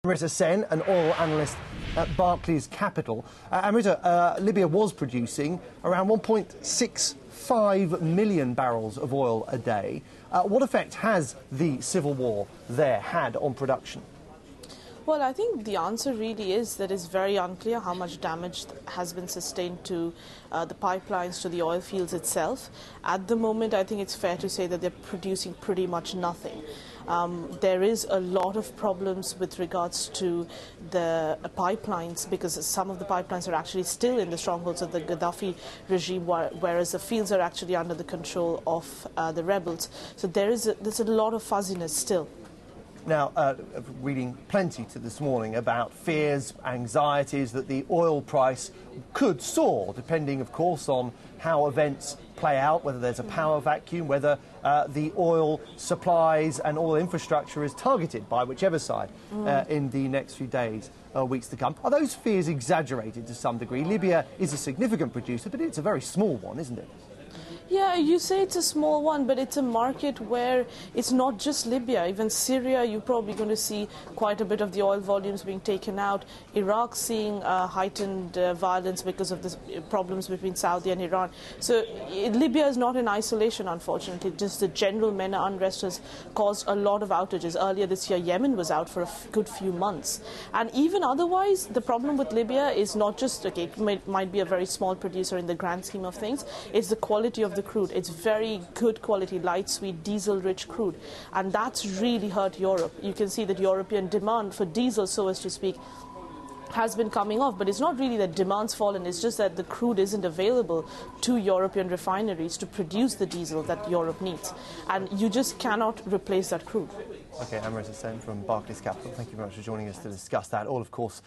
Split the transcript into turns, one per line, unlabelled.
Amrita Sen, an oil analyst at Barclays Capital. Amrita, Libya was producing around 1.65 million barrels of oil a day. What effect has the civil war there had on production?
Well, I think the answer really is that it's very unclear how much damage has been sustained to the pipelines, to the oil fields itself. At the moment, I think it's fair to say that they're producing pretty much nothing. There is a lot of problems with regards to the pipelines, because some of the pipelines are actually still in the strongholds of the Gaddafi regime, whereas the fields are actually under the control of the rebels. So there's a lot of fuzziness still.
Now, reading plenty this morning about fears, anxieties that the oil price could soar, depending, of course, on how events play out, whether there's a power vacuum, whether the oil supplies and oil infrastructure is targeted by whichever side in the next few days or weeks to come. Are those fears exaggerated to some degree? Libya is a significant producer, but it's a very small one, isn't it?
Yeah, you say it's a small one, but it's a market where it's not just Libya. Even Syria, you're probably going to see quite a bit of the oil volumes being taken out. Iraq seeing heightened violence because of the problems between Saudi and Iran. So Libya is not in isolation, unfortunately. Just the general MENA unrest has caused a lot of outages. Earlier this year, Yemen was out for a good few months. And even otherwise, the problem with Libya is not just, okay, it might be a very small producer in the grand scheme of things. It's the quality of the crude. It's very good quality, light, sweet, diesel-rich crude. And that's really hurt Europe. You can see that European demand for diesel, so as to speak, has been coming off. But it's not really that demand's fallen, it's just that the crude isn't available to European refineries to produce the diesel that Europe needs. And you just cannot replace that crude.
OK, Amrita Sen from Barclays Capital, thank you very much for joining us to discuss that. All, of course,